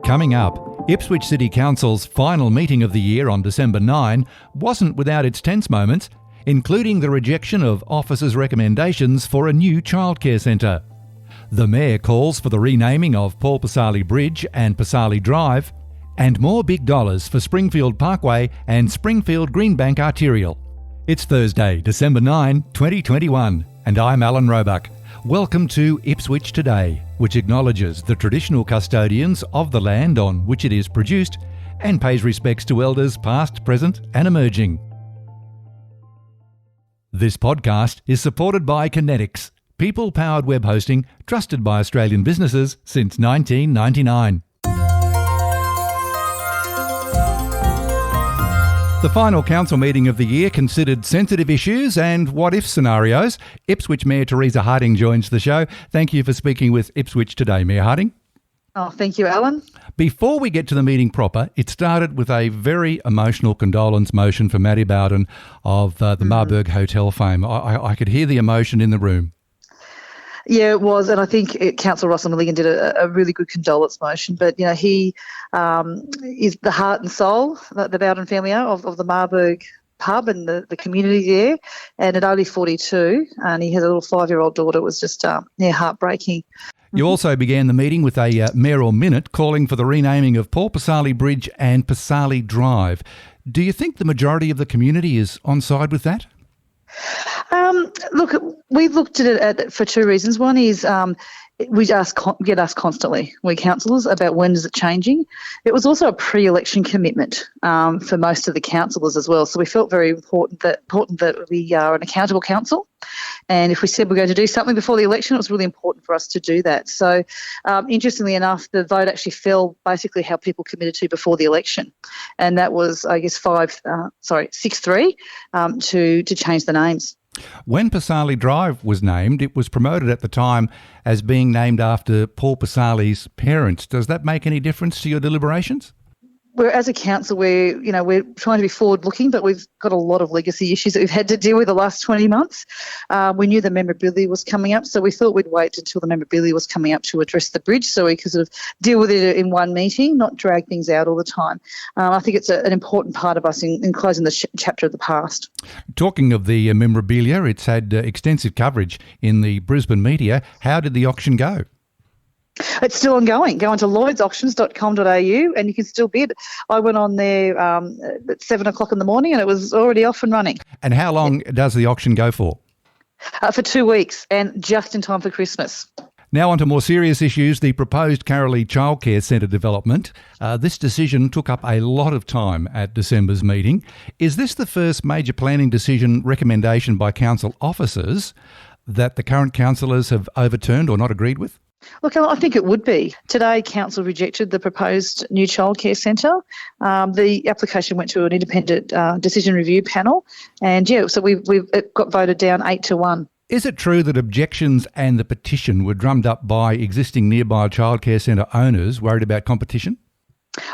Coming up, Ipswich City Council's final meeting of the year on December 9 wasn't without its tense moments, including the rejection of officers' recommendations for a new childcare centre. The Mayor calls for the renaming of Paul Pisasale Bridge and Pisasale Drive, and more big dollars for Springfield Parkway and Springfield Greenbank Arterial. It's Thursday, December 9, 2021, and I'm Alan Roebuck. Welcome to Ipswich Today, which acknowledges the traditional custodians of the land on which it is produced and pays respects to elders past, present and emerging. This podcast is supported by Kinetics, people-powered web hosting trusted by Australian businesses since 1999. The final council meeting of the year considered sensitive issues and what-if scenarios. Ipswich Mayor Teresa Harding joins the show. Thank you for speaking with Ipswich Today, Mayor Harding. Oh, thank you, Alan. Before we get to the meeting proper, it started with a very emotional condolence motion for Matty Bowden of the Marburg Hotel fame. I could hear the emotion in the room. Yeah, it was, and I think Councillor Russell Milligan did a really good condolence motion. But you know, he is the heart and soul, the Bowden family are, of the Marburg pub and the community there. And at only 42, and he has a little 5-year-old daughter, it was just heartbreaking. You also began the meeting with a mayoral minute calling for the renaming of Paul Pisasale Bridge and Pisasale Drive. Do you think the majority of the community is on side with that? Look, we've looked at it for two reasons. One is we get asked constantly, we councillors, about when is it changing. It was also a pre-election commitment for most of the councillors as well. So we felt very important that we are an accountable council. And if we said we're going to do something before the election, it was really important for us to do that. So interestingly enough, the vote actually fell basically how people committed to before the election. And that was, I guess, 6-3 to change the names. When Pisasale Drive was named, it was promoted at the time as being named after Paul Pisasale's parents. Does that make any difference to your deliberations? As a council, we're trying to be forward-looking, but we've got a lot of legacy issues that we've had to deal with the last 20 months. We knew the memorabilia was coming up, so we thought we'd wait until the memorabilia was coming up to address the bridge so we could sort of deal with it in one meeting, not drag things out all the time. I think it's an important part of us in closing the chapter of the past. Talking of the memorabilia, it's had extensive coverage in the Brisbane media. How did the auction go? It's still ongoing. Go on to lloydsauctions.com.au and you can still bid. I went on there at 7 o'clock in the morning and it was already off and running. And how long does the auction go for? For 2 weeks and just in time for Christmas. Now on to more serious issues, the proposed Arterial childcare centre development. This decision took up a lot of time at December's meeting. Is this the first major planning decision recommendation by council officers that the current councillors have overturned or not agreed with? Look, I think it would be. Today, Council rejected the proposed new childcare centre. The application went to an independent decision review panel, and so it got voted down 8-1. Is it true that objections and the petition were drummed up by existing nearby childcare centre owners worried about competition?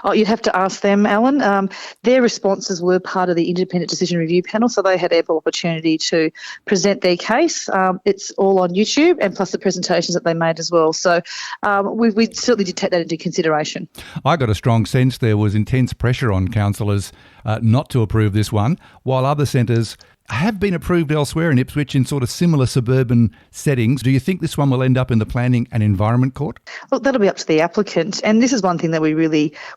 Oh, you'd have to ask them, Alan. Their responses were part of the independent decision review panel, so they had ample opportunity to present their case. It's all on YouTube and plus the presentations that they made as well. So we certainly did take that into consideration. I got a strong sense there was intense pressure on councillors not to approve this one, while other centres have been approved elsewhere in Ipswich in sort of similar suburban settings. Do you think this one will end up in the Planning and Environment Court? Well, that'll be up to the applicant. And this is one thing that we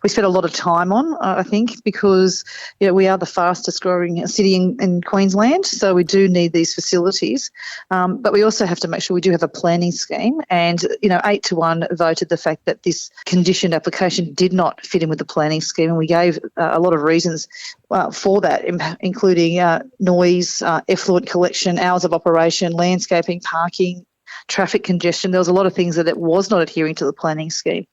spent a lot of time on, I think, because we are the fastest growing city in Queensland, so we do need these facilities. But we also have to make sure we do have a planning scheme. And, 8-1 voted the fact that this conditioned application did not fit in with the planning scheme. And we gave a lot of reasons for that, including noise, effluent collection, hours of operation, landscaping, parking, traffic congestion. There was a lot of things that it was not adhering to the planning scheme.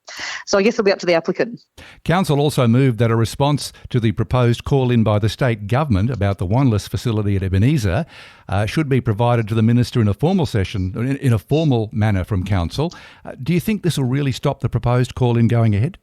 So I guess it'll be up to the applicant. Council also moved that a response to the proposed call-in by the state government about the Wanless facility at Ebenezer should be provided to the minister in a formal session, in a formal manner from council. Do you think this will really stop the proposed call-in going ahead?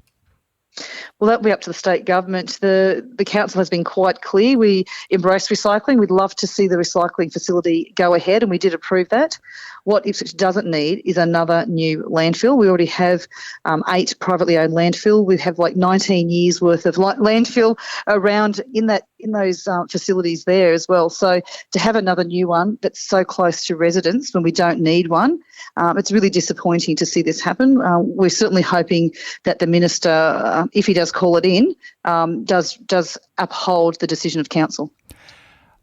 Well, that'll be up to the state government. The council has been quite clear. We embrace recycling. We'd love to see the recycling facility go ahead, and we did approve that. What Ipswich doesn't need is another new landfill. We already have 8 privately owned landfill. We have like 19 years worth of landfill around in those facilities there as well. So to have another new one that's so close to residents when we don't need one, it's really disappointing to see this happen. We're certainly hoping that the minister, if he does call it in, does uphold the decision of council.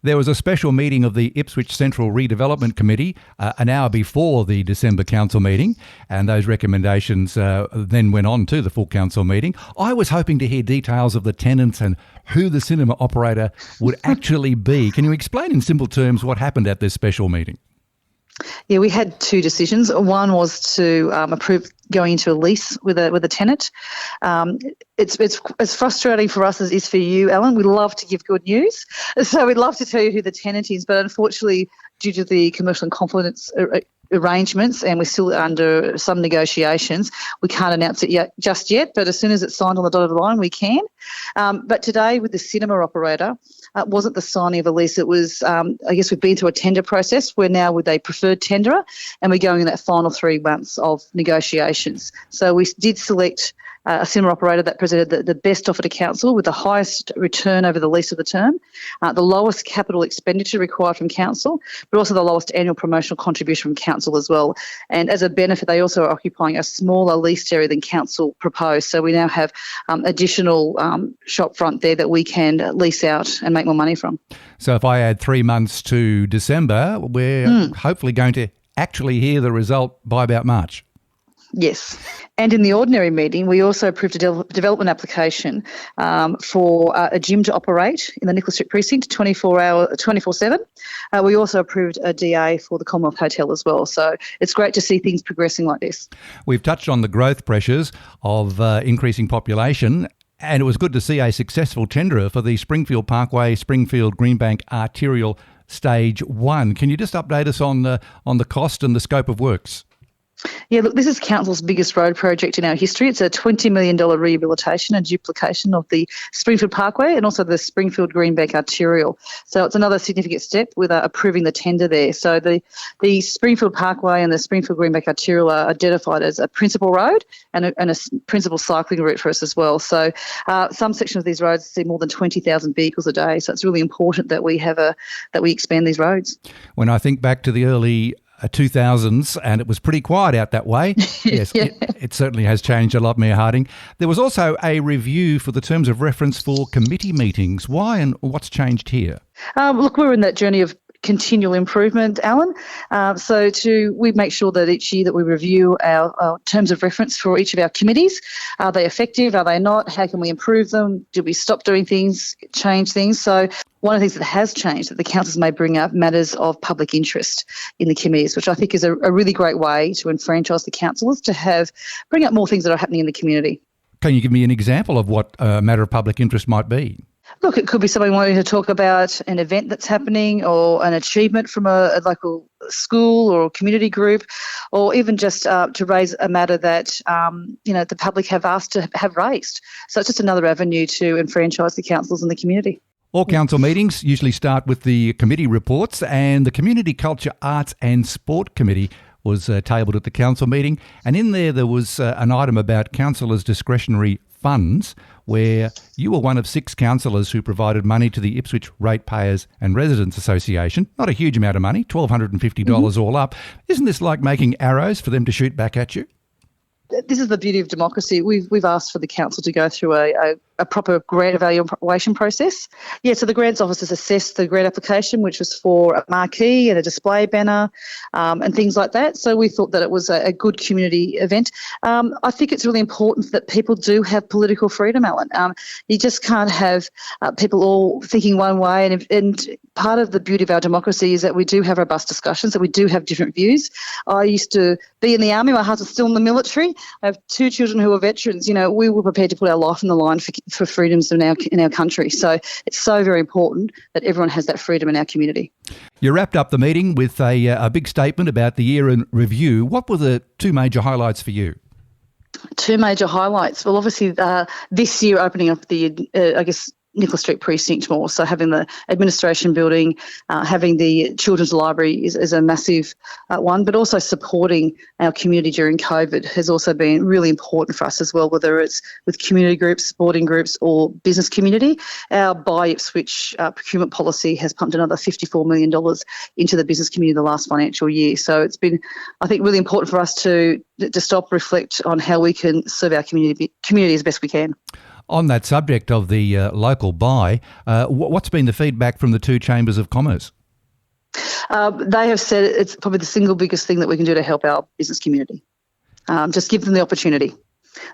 There was a special meeting of the Ipswich Central Redevelopment Committee an hour before the December council meeting, and those recommendations then went on to the full council meeting. I was hoping to hear details of the tenants and who the cinema operator would actually be. Can you explain in simple terms what happened at this special meeting? Yeah, we had 2 decisions. One was to approve going into a lease with a tenant. It's as frustrating for us as it is for you, Alan. We love to give good news, so we'd love to tell you who the tenant is, but unfortunately, due to the commercial and confidence arrangements, and we're still under some negotiations, we can't announce it just yet, but as soon as it's signed on the dotted line, we can. But today, with the cinema operator, it wasn't the signing of a lease. It was, I guess we've been through a tender process. We're now with a preferred tenderer, and we're going in that final 3 months of negotiations. So we did select a cinema operator that presented the best offer to council with the highest return over the lease of the term, the lowest capital expenditure required from council, but also the lowest annual promotional contribution from council as well. And as a benefit, they also are occupying a smaller leased area than council proposed. So we now have additional shop front there that we can lease out and make more money from. So if I add 3 months to December, we're hopefully going to actually hear the result by about March. Yes. And in the ordinary meeting, we also approved a development application for a gym to operate in the Nicholas Street precinct 24/7. We also approved a DA for the Commonwealth Hotel as well. So it's great to see things progressing like this. We've touched on the growth pressures of increasing population, and it was good to see a successful tenderer for the Springfield Parkway, Springfield Greenbank Arterial Stage 1. Can you just update us on the cost and the scope of works? Yeah, look, this is council's biggest road project in our history. It's a $20 million rehabilitation and duplication of the Springfield Parkway and also the Springfield Greenbank Arterial. So it's another significant step with approving the tender there. So the Springfield Parkway and the Springfield Greenbank Arterial are identified as a principal road and a principal cycling route for us as well. So some sections of these roads see more than 20,000 vehicles a day. So it's really important that we expand these roads. When I think back to the early 2000s, and it was pretty quiet out that way. Yes, yeah. It certainly has changed a lot, Mayor Harding. There was also a review for the terms of reference for committee meetings. Why and what's changed here? Look, we're in that journey of continual improvement, Alan. So we make sure that each year that we review our terms of reference for each of our committees. Are they effective? Are they not? How can we improve them? Do we stop doing things, change things? So one of the things that has changed that the councils may bring up matters of public interest in the committees, which I think is a really great way to enfranchise the councillors to bring up more things that are happening in the community. Can you give me an example of what a matter of public interest might be? Look, it could be somebody wanting to talk about an event that's happening or an achievement from a local school or a community group, or even just to raise a matter that, the public have asked to have raised. So it's just another avenue to enfranchise the councils and the community. All council meetings usually start with the committee reports, and the Community Culture, Arts and Sport Committee was tabled at the council meeting, and in there was an item about councillors' discretionary funds, where you were one of 6 councillors who provided money to the Ipswich Ratepayers and Residents Association. Not a huge amount of money, $1,250 all up. Isn't this like making arrows for them to shoot back at you? This is the beauty of democracy. We've asked for the council to go through a proper grant evaluation process. Yeah, so the grants officers assessed the grant application, which was for a marquee and a display banner and things like that. So we thought that it was a good community event. I think it's really important that people do have political freedom, Alan. You just can't have people all thinking one way, and part of the beauty of our democracy is that we do have robust discussions, that we do have different views. I used to be in the army. My husband's still in the military. I have 2 children who are veterans. We were prepared to put our life on the line for freedoms in our country. So it's so very important that everyone has that freedom in our community. You wrapped up the meeting with a big statement about the year in review. What were the 2 major highlights for you? two major highlights. Well, obviously this year opening up the, Nicholas Street precinct more. So having the administration building, having the children's library is a massive one, but also supporting our community during COVID has also been really important for us as well, whether it's with community groups, sporting groups or business community. Our Buy Ipswich procurement policy has pumped another $54 million into the business community the last financial year. So it's been, I think, really important for us to stop, reflect on how we can serve our community as best we can. On that subject of the local buy, what's been the feedback from the two chambers of commerce? They have said it's probably the single biggest thing that we can do to help our business community. Just give them the opportunity.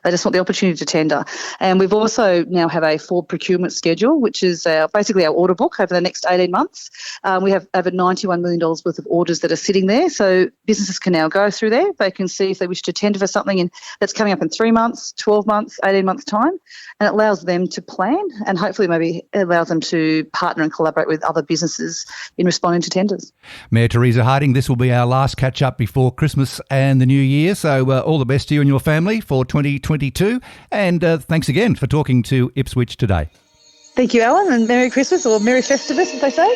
They just want the opportunity to tender. And we've also now have a forward procurement schedule, which is basically our order book over the next 18 months. We have over $91 million worth of orders that are sitting there. So businesses can now go through there. They can see if they wish to tender for something that's coming up in 3 months, 12 months, 18 months' time. And it allows them to plan and hopefully maybe it allows them to partner and collaborate with other businesses in responding to tenders. Mayor Teresa Harding, this will be our last catch-up before Christmas and the New Year. So all the best to you and your family for 2022. And thanks again for talking to Ipswich Today. Thank you, Alan, and Merry Christmas or Merry Festivus, as they say.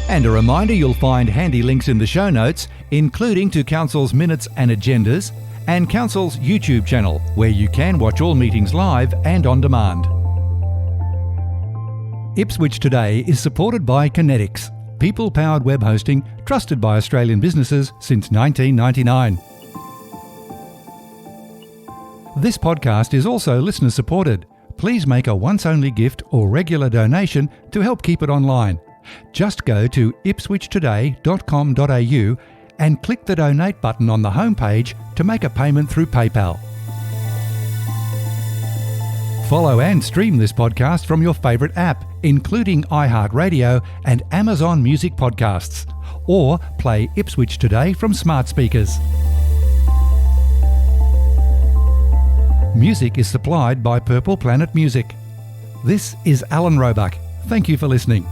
And a reminder, you'll find handy links in the show notes, including to Council's minutes and agendas, and Council's YouTube channel, where you can watch all meetings live and on demand. Ipswich Today is supported by Kinetics, people-powered web hosting trusted by Australian businesses since 1999. This podcast is also listener-supported. Please make a once-only gift or regular donation to help keep it online. Just go to ipswichtoday.com.au and click the donate button on the homepage to make a payment through PayPal. Follow and stream this podcast from your favourite app, including iHeartRadio and Amazon Music Podcasts, or play Ipswich Today from smart speakers. Music is supplied by Purple Planet Music. This is Alan Roebuck. Thank you for listening.